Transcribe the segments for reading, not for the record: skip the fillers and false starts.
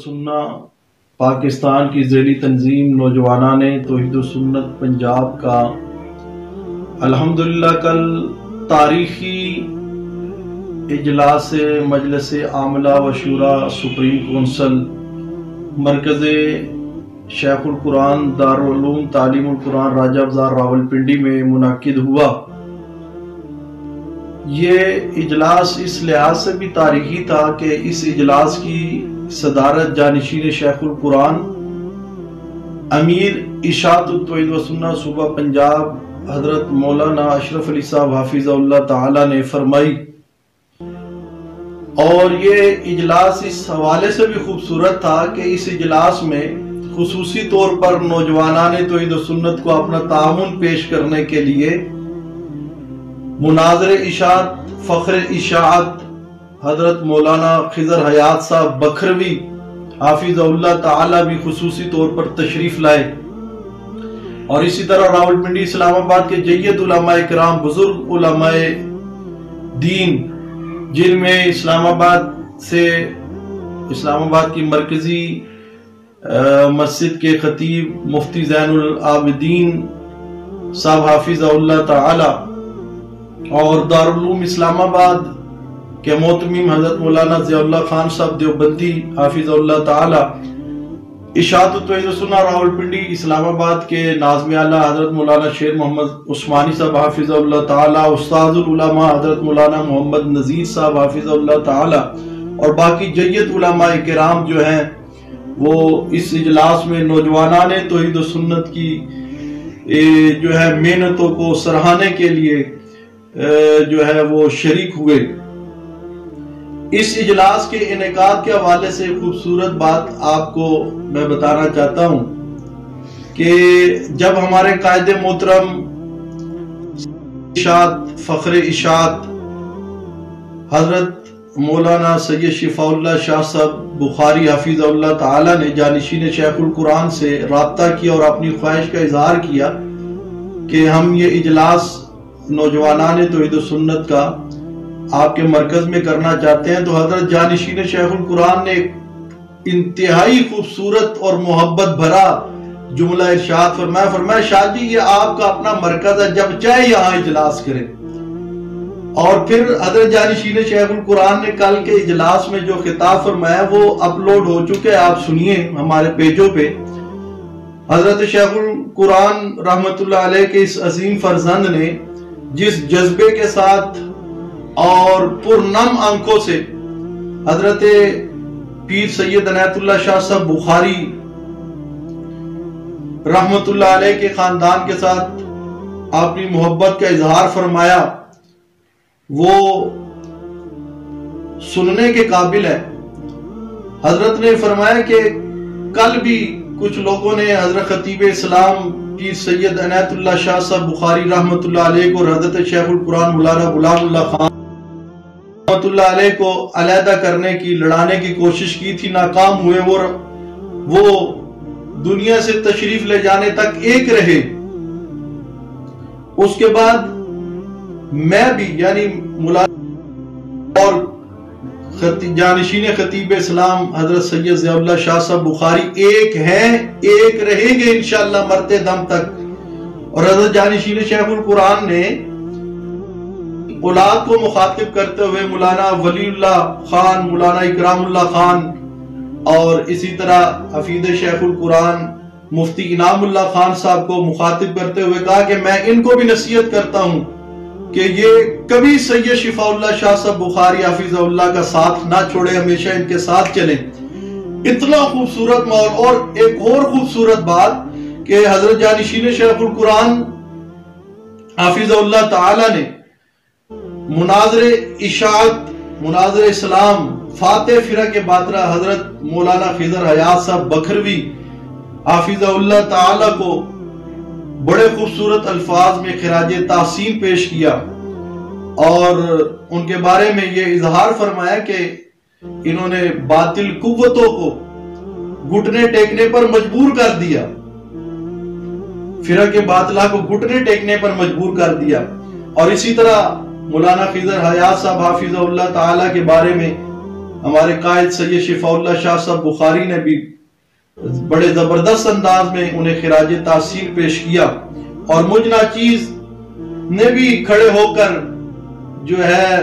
سننا پاکستان کی ذیلی تنظیم نوجوانان توحید و سنت پنجاب کا الحمدللہ کل تاریخی اجلاس مجلس عاملہ و شورا سپریم کونسل مرکز شیخ القرآن دارالعلوم تعلیم القرآن راجہ بازار راولپنڈی میں منعقد ہوا۔ یہ اجلاس اس لحاظ سے بھی تاریخی تھا کہ اس اجلاس کی صدارت جانشین شیخ القرآن امیر اشاعت التوحید و سنت صوبہ پنجاب حضرت مولانا اشرف علی صاحب حافظ اللہ تعالی نے فرمائی، اور یہ اجلاس اس حوالے سے بھی خوبصورت تھا کہ اس اجلاس میں خصوصی طور پر نوجوانان توحید و سنت کو اپنا تعاون پیش کرنے کے لیے مناظر اشاعت فخر اشاعت حضرت مولانا خضر حیات صاحب بکھروی حافظ اللہ تعالی بھی خصوصی طور پر تشریف لائے، اور اسی طرح راولپنڈی اسلام آباد کے جید علماء کرام بزرگ علماء دین، جن میں اسلام آباد کی مرکزی مسجد کے خطیب مفتی زین العابدین صاحب حافظ اللہ تعالی اور دارالعلوم اسلام آباد کے محتمم حضرت مولانا ضیاء اللہ خان صاحب دیوبندی حافظ اللہ تعالی، اشاعت التوحید و سنت راولپنڈی اسلام آباد کے ناظم اعلیٰ حضرت مولانا شیر محمد عثمانی صاحب حافظ اللہ تعالی، استاد العلماء حضرت مولانا محمد نذیر صاحب حافظ اللہ تعالی، اور باقی جید علماء کرام جو ہیں وہ اس اجلاس میں نوجوانان توحید و سنت کی جو ہے محنتوں کو سراہنے کے لیے جو ہے وہ شریک ہوئے۔ اس اجلاس کے انعقاد کے حوالے سے خوبصورت بات آپ کو میں بتانا چاہتا ہوں کہ جب ہمارے قائد محترم اشاعت فخر اشاعت حضرت مولانا سید شفاء اللہ شاہ صاحب بخاری حافظ اللہ تعالی نے جانشین شیخ القرآن سے رابطہ کیا اور اپنی خواہش کا اظہار کیا کہ ہم یہ اجلاس نوجوانان توحید و سنت کا آپ کے مرکز میں کرنا چاہتے ہیں، تو حضرت جانشین شیخ القرآن نے انتہائی خوبصورت اور محبت بھرا جملہ ارشاد فرمایا شاہ جی یہ آپ کا اپنا مرکز ہے، جب چاہے یہاں اجلاس کریں۔ اور پھر حضرت جانشین شیخ القرآن نے کل کے اجلاس میں جو خطاب فرمایا وہ اپلوڈ ہو چکے، آپ سنیے ہمارے پیجوں پہ۔ حضرت شیخ القرآن رحمت اللہ علیہ کے اس عظیم فرزند نے جس جذبے کے ساتھ اور پرنم آنکھوں سے حضرت پیر سید عنایت اللہ شاہ صاحب بخاری رحمت اللہ علیہ کے خاندان کے ساتھ اپنی محبت کا اظہار فرمایا، وہ سننے کے قابل ہے۔ حضرت نے فرمایا کہ کل بھی کچھ لوگوں نے حضرت خطیب اسلام پیر سید عنایت اللہ شاہ صاحب بخاری رحمت اللہ علیہ کو حضرت شیخ القرآن مولانا غلام اللہ خان رحمت اللہ علیہ کو علیحدہ کرنے کی لڑانے کی کوشش کی تھی، ناکام ہوئے، وہ دنیا سے تشریف لے جانے تک ایک رہے۔ اس کے بعد میں بھی یعنی مولانا اور جانشین خطیب اسلام حضرت سید ضیاء اللہ شاہ صاحب بخاری ایک ہیں، ایک رہیں گے انشاءاللہ مرتے دم تک۔ اور حضرت جانشین شیخ القرآن نے اولاد کو مخاطب کرتے ہوئے مولانا ولی اللہ خان، مولانا اکرام اللہ خان اور اسی طرح حفیظ شیخ القرآن مفتی انعام اللہ خان صاحب کو مخاطب کرتے ہوئے کہا کہ میں ان کو بھی نصیحت کرتا ہوں کہ یہ کبھی سید شفاء اللہ شاہ صاحب بخاری حافظ اللہ کا ساتھ نہ چھوڑے، ہمیشہ ان کے ساتھ چلیں۔ اتنا خوبصورت ماحول، اور ایک اور خوبصورت بات کہ حضرت جانشین شیخ القرآن حافظ اللہ تعالی نے مناظر اشاعت مناظر اسلام فاتح فرق باطرہ حضرت مولانا خضر حیات صاحب بکھروی حافظ اللہ تعالی کو بڑے خوبصورت الفاظ میں خراج تحسین پیش کیا، اور ان کے بارے میں یہ اظہار فرمایا کہ انہوں نے باطل قوتوں کو گھٹنے ٹیکنے پر مجبور کر دیا، فرق باطلہ کو گھٹنے ٹیکنے پر مجبور کر دیا۔ اور اسی طرح مولانا خضر حیات صاحب حافظ اللہ تعالی کے بارے میں ہمارے قائد سید شفاءاللہ شاہ صاحب بخاری نے بھی بڑے زبردست انداز میں انہیں خراج تحسین پیش کیا، اور مجھ ناچیز نے بھی کھڑے ہو کر جو ہے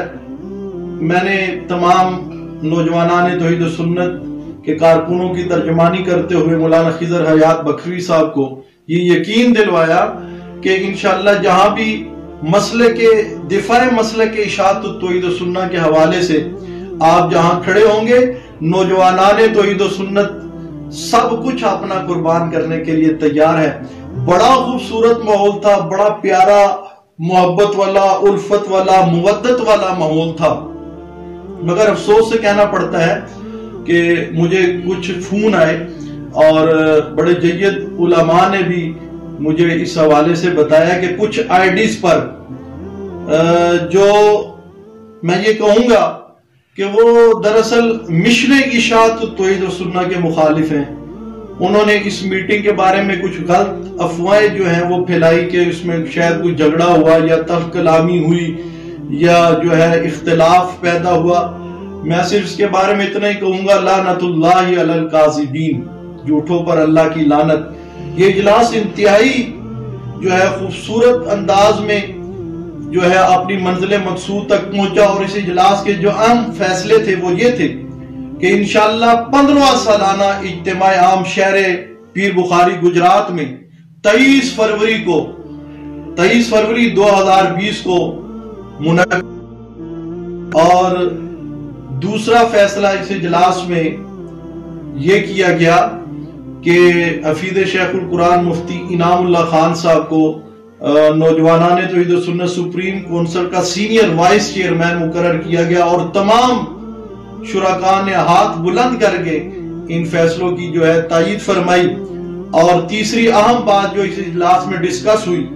میں نے تمام نوجوانان توحید و سنت کے کارکنوں کی ترجمانی کرتے ہوئے مولانا خضر حیات بکھری صاحب کو یہ یقین دلوایا کہ انشاءاللہ جہاں بھی مسئلے کے دفاع مسئلے کے اشاعت توحید و سنت کے حوالے سے آپ جہاں کھڑے ہوں گے، نوجوانان توحید و سنت سب کچھ اپنا قربان کرنے کے لیے تیار ہے۔ بڑا خوبصورت ماحول تھا، بڑا پیارا محبت والا، الفت والا، مودت والا ماحول تھا، مگر افسوس سے کہنا پڑتا ہے کہ مجھے کچھ فون آئے اور بڑے جید علماء نے بھی مجھے اس حوالے سے بتایا کہ کچھ آئیڈیز پر جو میں یہ کہوں گا کہ وہ دراصل مشن اشاعت توحید و سنت کے مخالف ہیں۔ انہوں نے اس میٹنگ کے بارے میں کچھ غلط افواہیں جو ہیں وہ پھیلائی کہ اس میں شاید کوئی جھگڑا ہوا یا تلخ کلامی ہوئی یا جو ہے اختلاف پیدا ہوا۔ میں صرف اس کے بارے میں اتنا ہی کہوں گا، لعنت اللہ علی الکاذبین، جھوٹوں پر اللہ کی لعنت۔ یہ اجلاس انتہائی جو ہے خوبصورت انداز میں جو ہے اپنی منزل مقصود تک پہنچا، اور اس اجلاس کے جو اہم فیصلے تھے وہ یہ تھے کہ انشاءاللہ 15واں سالانہ اجتماع عام شہر پیر بخاری گجرات میں 23 فروری 2020 کو منعقد۔ اور دوسرا فیصلہ اس اجلاس میں یہ کیا گیا کہ حفیظ شیخ القرآن مفتی انعام اللہ خان صاحب کو نوجوانان توحید و سنت سپریم کونسل کا سینئر وائس چیئرمین مقرر کیا گیا، اور تمام شرکاء نے ہاتھ بلند کر کے ان فیصلوں کی جو ہے تائید فرمائی۔ اور تیسری اہم بات جو اس اجلاس میں ڈسکس ہوئی،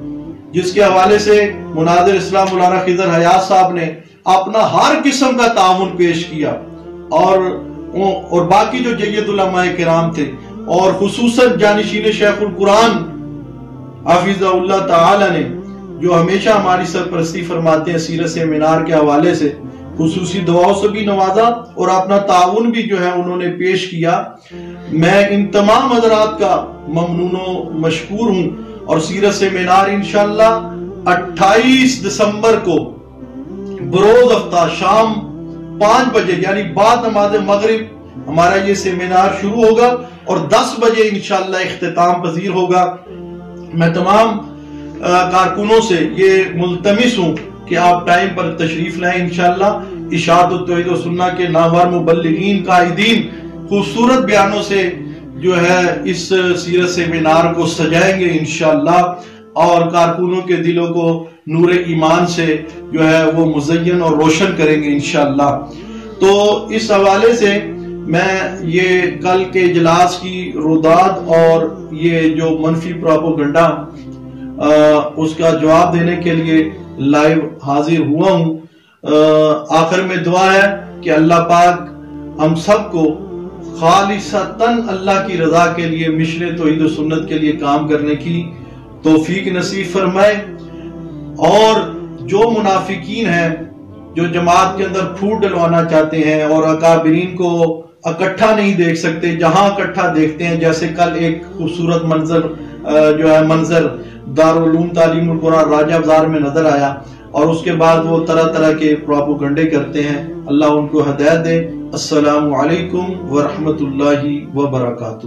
جس کے حوالے سے مناظر اسلام مولانا خضر حیات صاحب نے اپنا ہر قسم کا تعاون پیش کیا، اور باقی جو جید علماء کرام تھے، اور خصوصاً جانشین شیخ القرآن حافظ اللہ تعالی نے جو ہمیشہ ہماری سرپرستی فرماتے ہیں سیرت سیمینار کے حوالے سے، خصوصی دعاؤں سے بھی نوازا اور اپنا تعاون بھی جو ہے انہوں نے پیش کیا۔ میں ان تمام حضرات کا ممنون و مشکور ہوں، اور سیرت سیمینار انشاءاللہ 28 دسمبر کو بروز ہفتہ شام 5 بجے یعنی بعد نماز مغرب ہمارا یہ سیمینار شروع ہوگا، اور 10 بجے انشاءاللہ اختتام پذیر ہوگا۔ میں تمام کارکنوں سے یہ ملتمس ہوں کہ آپ ٹائم پر تشریف لائیں۔ انشاءاللہ اشاعت توحید و سنت کے نامور مبلغین قائدین خوبصورت بیانوں سے جو ہے اس سیرت سیمینار کو سجائیں گے انشاءاللہ، اور کارکنوں کے دلوں کو نور ایمان سے جو ہے وہ مزین اور روشن کریں گے انشاءاللہ۔ تو اس حوالے سے میں یہ کل کے اجلاس کی روداد اور یہ جو منفی پروپیگنڈا اس کا جواب دینے کے لیے لائیو حاضر ہوا ہوں۔ آخر میں دعا ہے کہ اللہ پاک ہم سب کو خالصتاً اللہ کی رضا کے لیے مشن توحید و سنت کے لیے کام کرنے کی توفیق نصیب فرمائے، اور جو منافقین ہیں جو جماعت کے اندر پھوٹ ڈلوانا چاہتے ہیں اور اکابرین کو اکٹھا نہیں دیکھ سکتے، جہاں اکٹھا دیکھتے ہیں، جیسے کل ایک خوبصورت منظر دارالعلوم تعلیم القرآن راجہ بازار میں نظر آیا، اور اس کے بعد وہ طرح طرح کے پروپیگنڈے کرتے ہیں۔ اللہ ان کو ہدایت دے۔ السلام علیکم ورحمۃ اللہ وبرکاتہ۔